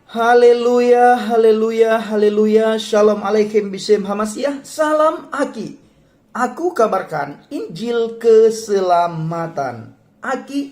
Haleluya, haleluya, haleluya. Shalom alaikum bisem hamasiah. Salam Aki. Aku kabarkan Injil keselamatan. Aki,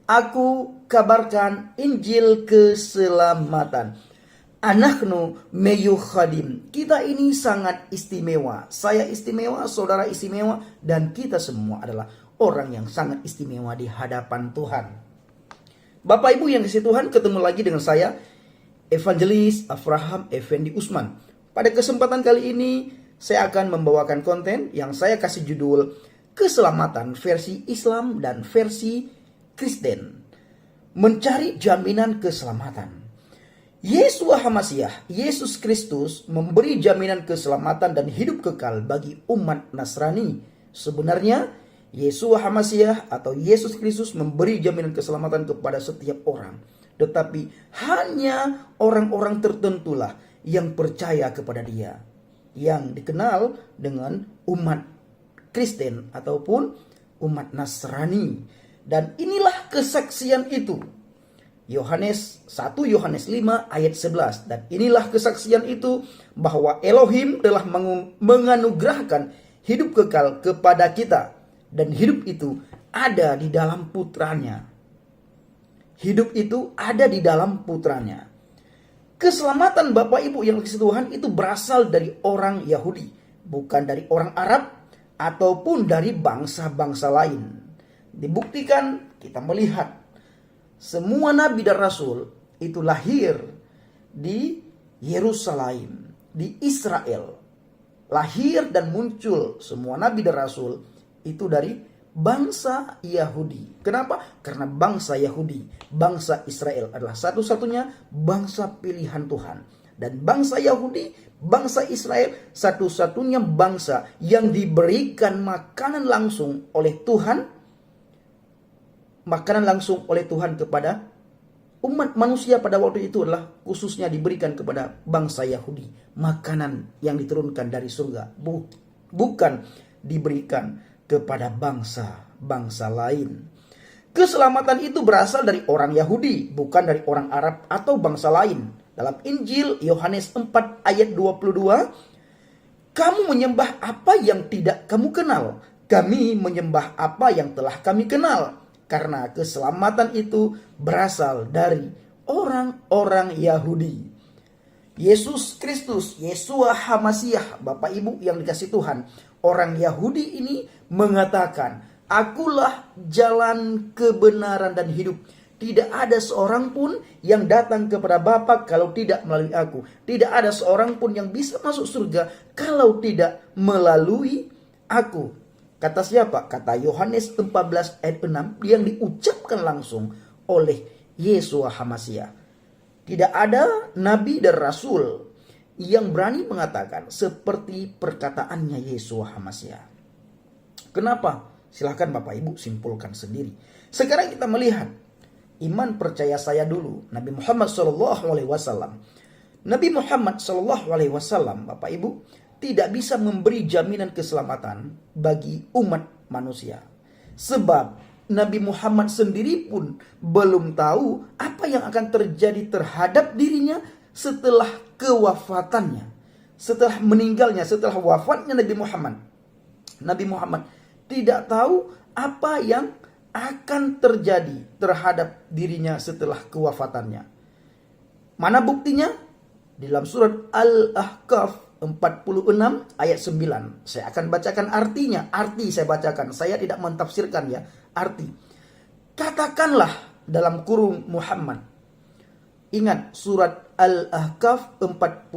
aku kabarkan Injil keselamatan. Anaknu meyukhadim. Kita ini sangat istimewa. Saya istimewa, saudara istimewa, dan kita semua adalah orang yang sangat istimewa di hadapan Tuhan. Bapak Ibu yang kasih Tuhan, ketemu lagi dengan saya, Evangelis Avraham Effendi Usman. Pada kesempatan kali ini saya akan membawakan konten yang saya kasih judul Keselamatan versi Islam dan versi Kristen. Mencari jaminan keselamatan. Yeshua HaMashiach, Yesus Kristus memberi jaminan keselamatan dan hidup kekal bagi umat Nasrani. Sebenarnya Yeshua HaMashiach atau Yesus Kristus memberi jaminan keselamatan kepada setiap orang. Tetapi hanya orang-orang tertentulah yang percaya kepada dia, yang dikenal dengan umat Kristen ataupun umat Nasrani. Dan inilah kesaksian itu. 1 Yohanes 5 ayat 11. Dan inilah kesaksian itu bahwa Elohim telah menganugerahkan hidup kekal kepada kita. Dan hidup itu ada di dalam putranya. Hidup itu ada di dalam putranya. Keselamatan Bapak Ibu yang dikasihi Tuhan itu berasal dari orang Yahudi. Bukan dari orang Arab ataupun dari bangsa-bangsa lain. Dibuktikan kita melihat semua nabi dan rasul itu lahir di Yerusalem, di Israel. Lahir dan muncul semua nabi dan rasul itu dari bangsa Yahudi. Kenapa? Karena bangsa Yahudi, bangsa Israel adalah satu-satunya bangsa pilihan Tuhan. Dan bangsa Yahudi, bangsa Israel, satu-satunya bangsa yang diberikan makanan langsung oleh Tuhan. Makanan langsung oleh Tuhan kepada umat manusia pada waktu itu adalah khususnya diberikan kepada bangsa Yahudi. Makanan yang diturunkan dari surga. Bukan diberikan kepada bangsa-bangsa lain. Keselamatan itu berasal dari orang Yahudi, bukan dari orang Arab atau bangsa lain. Dalam Injil Yohanes 4 ayat 22, kamu menyembah apa yang tidak kamu kenal. Kami menyembah apa yang telah kami kenal. Karena keselamatan itu berasal dari orang-orang Yahudi. Yesus Kristus, Yeshua HaMashiach, Bapak Ibu yang dikasihi Tuhan, orang Yahudi ini mengatakan, akulah jalan kebenaran dan hidup. Tidak ada seorang pun yang datang kepada Bapa kalau tidak melalui aku. Tidak ada seorang pun yang bisa masuk surga kalau tidak melalui aku. Kata siapa? Kata Yohanes 14 ayat 6 yang diucapkan langsung oleh Yeshua HaMashiach. Tidak ada nabi dan rasul yang berani mengatakan seperti perkataannya Yeshua HaMashiach. Kenapa? Silahkan Bapak Ibu simpulkan sendiri. Sekarang kita melihat iman percaya saya dulu. Nabi Muhammad SAW. Nabi Muhammad SAW, Bapak Ibu, tidak bisa memberi jaminan keselamatan bagi umat manusia. Sebab Nabi Muhammad sendiri pun belum tahu apa yang akan terjadi terhadap dirinya setelah kewafatannya. Setelah meninggalnya, setelah wafatnya Nabi Muhammad. Nabi Muhammad tidak tahu apa yang akan terjadi terhadap dirinya setelah kewafatannya. Mana buktinya? Dalam surat Al-Ahqaf 46 ayat 9. Saya akan bacakan artinya. Arti saya bacakan. Saya tidak mentafsirkan ya. Arti. Katakanlah dalam kurung Muhammad. Ingat surat Al-Ahqaf 46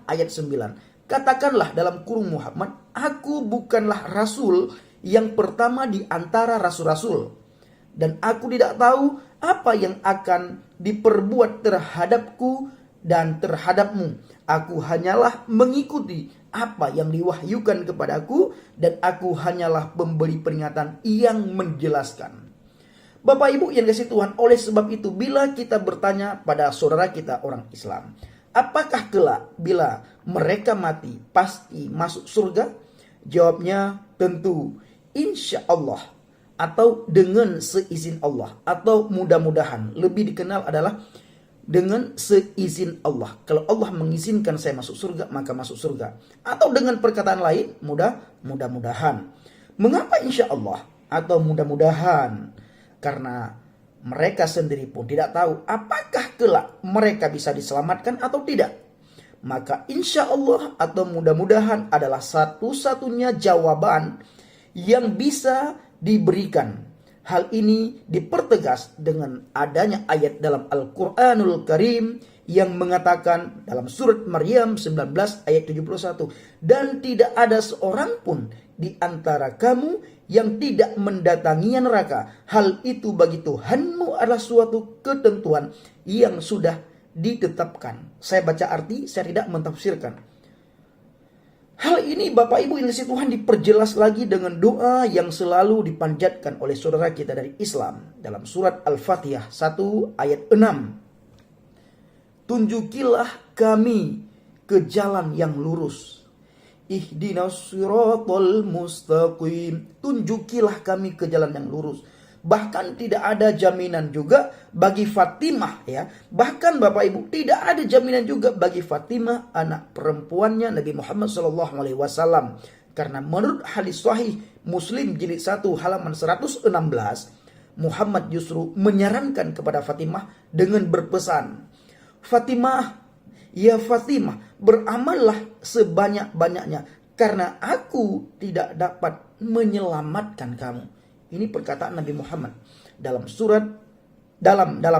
ayat 9. Katakanlah dalam kurung Muhammad, aku bukanlah rasul yang pertama di antara rasul-rasul. Dan aku tidak tahu apa yang akan diperbuat terhadapku dan terhadapmu. Aku hanyalah mengikuti apa yang diwahyukan kepadaku, dan aku hanyalah pemberi peringatan yang menjelaskan. Bapak Ibu yang dikasihi Tuhan, oleh sebab itu bila kita bertanya pada saudara kita orang Islam, apakah kelak bila mereka mati pasti masuk surga? Jawabnya tentu insya Allah, atau dengan seizin Allah, atau mudah-mudahan, lebih dikenal adalah dengan seizin Allah. Kalau Allah mengizinkan saya masuk surga, maka masuk surga. Atau dengan perkataan lain, mudah-mudahan. Mengapa insya Allah atau mudah-mudahan? Karena mereka sendiri pun tidak tahu apakah kelak mereka bisa diselamatkan atau tidak. Maka insya Allah atau mudah-mudahan adalah satu-satunya jawaban yang bisa diberikan. Hal ini dipertegas dengan adanya ayat dalam Al-Quranul Karim yang mengatakan dalam surat Maryam 19 ayat 71. Dan tidak ada seorang pun di antara kamu yang tidak mendatangi neraka. Hal itu bagi Tuhanmu adalah suatu ketentuan yang sudah ditetapkan. Saya baca arti, saya tidak mentafsirkan. Hal ini Bapak Ibu yang dikasihi Tuhan diperjelas lagi dengan doa yang selalu dipanjatkan oleh saudara kita dari Islam. Dalam surat Al-Fatihah 1 ayat 6. Tunjukilah kami ke jalan yang lurus. Ihdinas siratal mustaqim. Tunjukilah kami ke jalan yang lurus. Bahkan tidak ada jaminan juga bagi Fatimah ya. Bahkan Bapak Ibu tidak ada jaminan juga bagi Fatimah anak perempuannya Nabi Muhammad SAW. Karena menurut hadis sahih Muslim jilid 1 halaman 116, Muhammad justru menyarankan kepada Fatimah dengan berpesan, Fatimah, ya Fatimah, beramallah sebanyak-banyaknya karena aku tidak dapat menyelamatkan kamu. Ini perkataan Nabi Muhammad dalam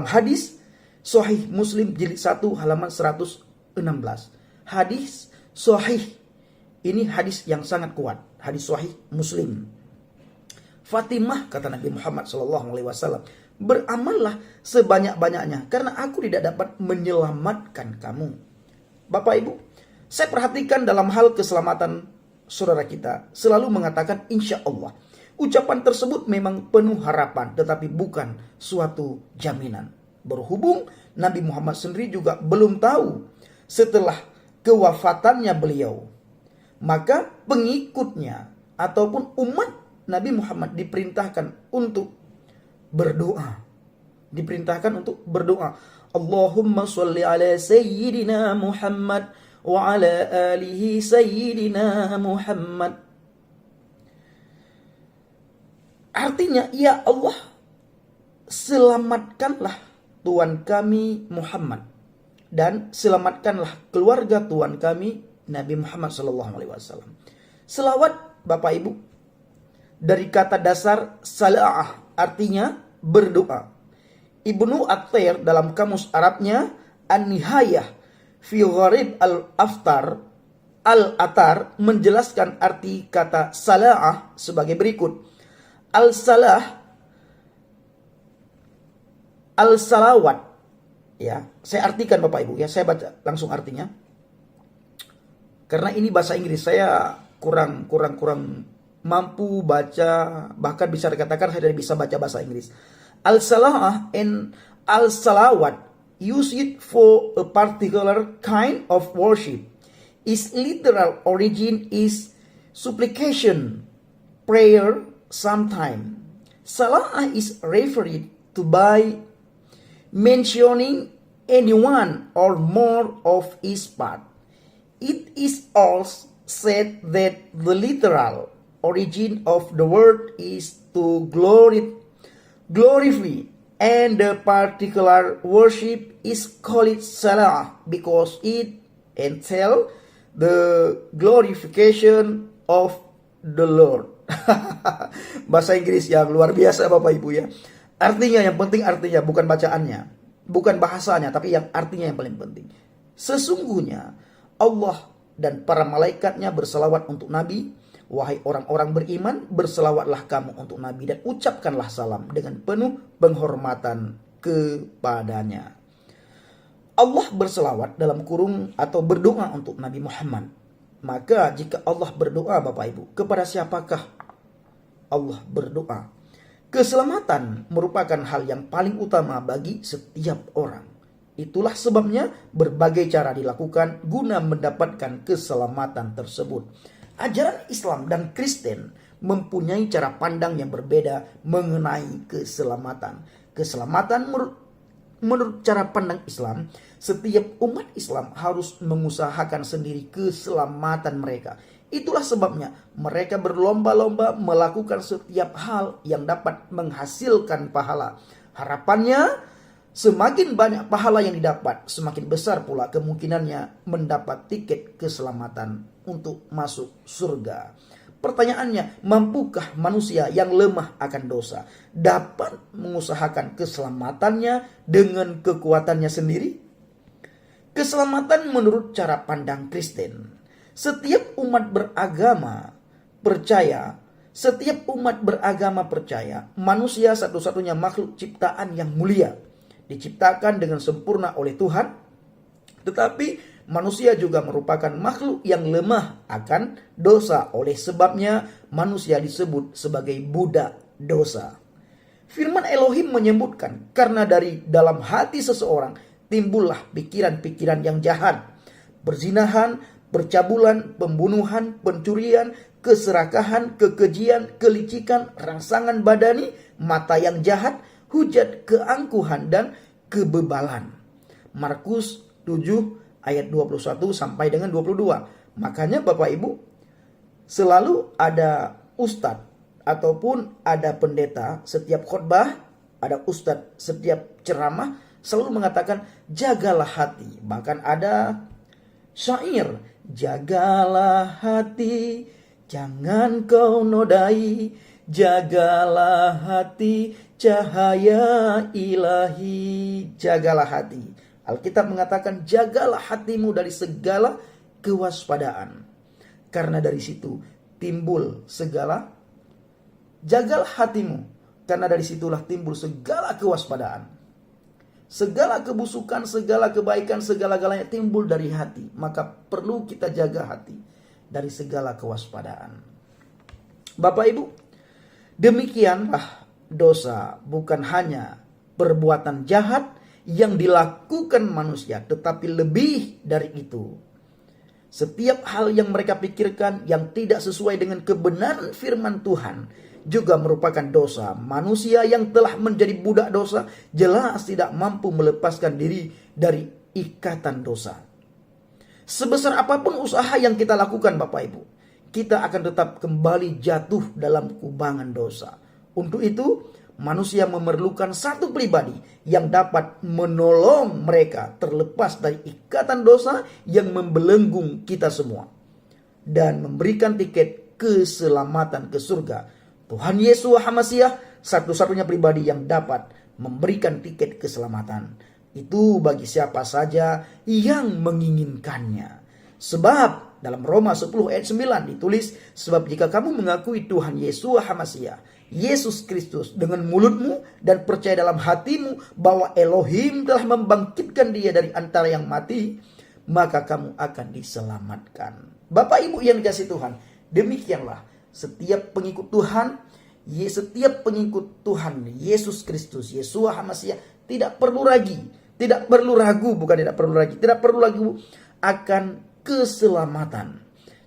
hadis Sahih Muslim jilid 1 halaman 116. Hadis sahih. Ini hadis yang sangat kuat. Hadis sahih Muslim. Fatimah, kata Nabi Muhammad SAW, beramallah sebanyak-banyaknya karena aku tidak dapat menyelamatkan kamu. Bapak Ibu, saya perhatikan dalam hal keselamatan saudara kita selalu mengatakan insya Allah. Ucapan tersebut memang penuh harapan, tetapi bukan suatu jaminan. Berhubung Nabi Muhammad sendiri juga belum tahu setelah kewafatannya beliau, maka pengikutnya ataupun umat Nabi Muhammad diperintahkan untuk berdoa. Allahumma sholli ala sayyidina Muhammad wa ala alihi sayyidina Muhammad. Artinya, ya Allah, selamatkanlah Tuhan kami Muhammad dan selamatkanlah keluarga Tuhan kami Nabi Muhammad SAW. Selawat Bapak Ibu dari kata dasar sala'ah, artinya berdoa. Ibnu At-Tair dalam kamus Arabnya An-Nihayah fi Gharib Al-Atar menjelaskan arti kata sala'ah sebagai berikut. Al-salawat, ya, saya artikan Bapak Ibu ya, saya baca langsung artinya. Karena ini bahasa Inggris, saya kurang mampu baca, bahkan bisa dikatakan saya tidak bisa baca bahasa Inggris. Al-salawah and al-salawat used for a particular kind of worship. Its literal origin is supplication, prayer. Sometime salah is referred to by mentioning any one or more of its part. It is also said that the literal origin of the word is to glorify, and the particular worship is called salah because it entails the glorification of the Lord. Bahasa Inggris yang luar biasa Bapak Ibu ya. Artinya yang penting artinya, bukan bacaannya, bukan bahasanya, tapi yang artinya yang paling penting. Sesungguhnya Allah dan para malaikatnya berselawat untuk Nabi. Wahai orang-orang beriman, berselawatlah kamu untuk Nabi dan ucapkanlah salam dengan penuh penghormatan kepadanya. Allah berselawat dalam kurung atau berdoa untuk Nabi Muhammad. Maka jika Allah berdoa Bapak Ibu, kepada siapakah Allah berdoa? Keselamatan merupakan hal yang paling utama bagi setiap orang. Itulah sebabnya berbagai cara dilakukan guna mendapatkan keselamatan tersebut. Ajaran Islam dan Kristen mempunyai cara pandang yang berbeda mengenai keselamatan. Keselamatan menurut cara pandang Islam, setiap umat Islam harus mengusahakan sendiri keselamatan mereka. Itulah sebabnya mereka berlomba-lomba melakukan setiap hal yang dapat menghasilkan pahala. Harapannya, semakin banyak pahala yang didapat, semakin besar pula kemungkinannya mendapat tiket keselamatan untuk masuk surga. Pertanyaannya, mampukah manusia yang lemah akan dosa dapat mengusahakan keselamatannya dengan kekuatannya sendiri? Keselamatan menurut cara pandang Kristen. Setiap umat beragama percaya manusia satu-satunya makhluk ciptaan yang mulia, diciptakan dengan sempurna oleh Tuhan, tetapi manusia juga merupakan makhluk yang lemah akan dosa. Oleh sebabnya manusia disebut sebagai budak dosa. Firman Elohim menyebutkan, karena dari dalam hati seseorang timbullah pikiran-pikiran yang jahat, perzinahan, percabulan, pembunuhan, pencurian, keserakahan, kekejian, kelicikan, rangsangan badani, mata yang jahat, hujat, keangkuhan, dan kebebalan. Markus 7 ayat 21 sampai dengan 22. Makanya Bapak Ibu, selalu ada ustadz ataupun ada pendeta setiap khotbah, ada ustadz setiap ceramah selalu mengatakan jagalah hati. Bahkan ada syair, jagalah hati, jangan kau nodai, jagalah hati, cahaya ilahi. Jagalah hati. Alkitab mengatakan jagalah hatimu dari segala kewaspadaan. Karena dari situ timbul segala, jagalah hatimu, karena dari situlah timbul segala kewaspadaan. Segala kebusukan, segala kebaikan, segala-galanya timbul dari hati. Maka perlu kita jaga hati dari segala kewaspadaan. Bapak Ibu, demikianlah dosa bukan hanya perbuatan jahat yang dilakukan manusia, tetapi lebih dari itu. Setiap hal yang mereka pikirkan yang tidak sesuai dengan kebenaran firman Tuhan juga merupakan dosa. Manusia yang telah menjadi budak dosa jelas tidak mampu melepaskan diri dari ikatan dosa. Sebesar apapun usaha yang kita lakukan Bapak Ibu, kita akan tetap kembali jatuh dalam kubangan dosa. Untuk itu, manusia memerlukan satu pribadi yang dapat menolong mereka terlepas dari ikatan dosa yang membelenggu kita semua dan memberikan tiket keselamatan ke surga. Tuhan Yesus HaMasiah satu-satunya pribadi yang dapat memberikan tiket keselamatan. Itu bagi siapa saja yang menginginkannya. Sebab dalam Roma 10 ayat 9 ditulis, sebab jika kamu mengakui Tuhan Yesus HaMasiah, Yesus Kristus dengan mulutmu dan percaya dalam hatimu bahwa Elohim telah membangkitkan dia dari antara yang mati, maka kamu akan diselamatkan. Bapak Ibu yang dikasihi Tuhan, demikianlah setiap pengikut Tuhan, Yesus Kristus, Yesus HaMasiah tidak perlu ragu akan keselamatan.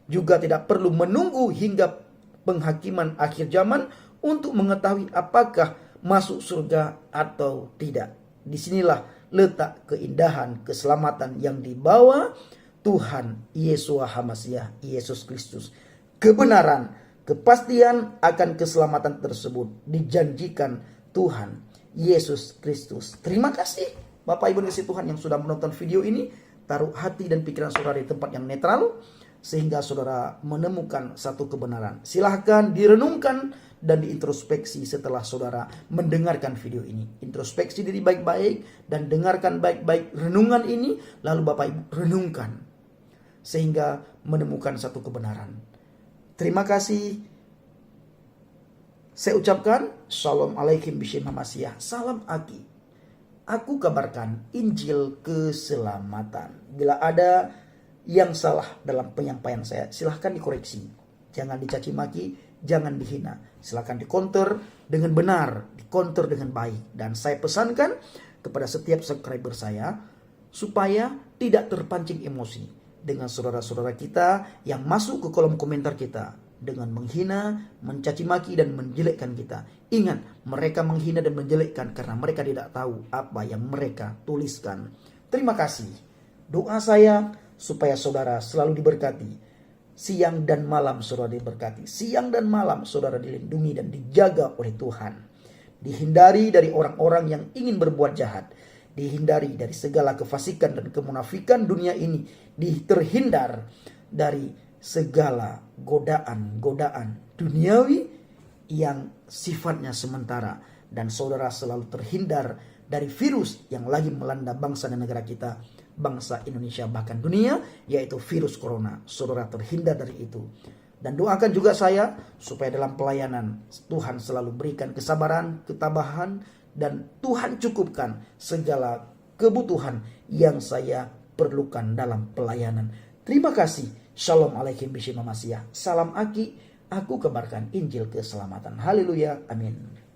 Juga tidak perlu menunggu hingga penghakiman akhir zaman untuk mengetahui apakah masuk surga atau tidak. Disinilah letak keindahan keselamatan yang dibawa Tuhan Yesus HaMasiah, Yesus Kristus. Kebenaran, kepastian akan keselamatan tersebut dijanjikan Tuhan Yesus Kristus. Terima kasih Bapak Ibu dikasihi Tuhan yang sudah menonton video ini. Taruh hati dan pikiran saudara di tempat yang netral sehingga saudara menemukan satu kebenaran. Silahkan direnungkan dan diintrospeksi setelah saudara mendengarkan video ini. Introspeksi diri baik-baik dan dengarkan baik-baik renungan ini, lalu Bapak Ibu renungkan sehingga menemukan satu kebenaran. Terima kasih. Saya ucapkan Shalom Alaikum Bishem HaMasiah. Salam Aki. Aku kabarkan Injil keselamatan. Bila ada yang salah dalam penyampaian saya, silahkan dikoreksi. Jangan dicaci maki, jangan dihina. Silahkan dikonter dengan benar, dikonter dengan baik. Dan saya pesankan kepada setiap subscriber saya supaya tidak terpancing emosi dengan saudara-saudara kita yang masuk ke kolom komentar kita dengan menghina, mencaci maki dan menjelekkan kita. Ingat, mereka menghina dan menjelekkan karena mereka tidak tahu apa yang mereka tuliskan. Terima kasih. Doa saya supaya saudara selalu diberkati. Siang dan malam saudara diberkati. Siang dan malam saudara dilindungi dan dijaga oleh Tuhan. Dihindari dari orang-orang yang ingin berbuat jahat. Dihindari dari segala kefasikan dan kemunafikan dunia ini. Terhindar dari segala godaan-godaan duniawi yang sifatnya sementara. Dan saudara selalu terhindar dari virus yang lagi melanda bangsa dan negara kita, bangsa Indonesia bahkan dunia, yaitu virus corona. Saudara terhindar dari itu. Dan doakan juga saya supaya dalam pelayanan Tuhan selalu berikan kesabaran, ketabahan, dan Tuhan cukupkan segala kebutuhan yang saya perlukan dalam pelayanan. Terima kasih. Shalom alaikum bishima masiyah. Salam aki, aku kebarkan Injil keselamatan. Haleluya. Amin.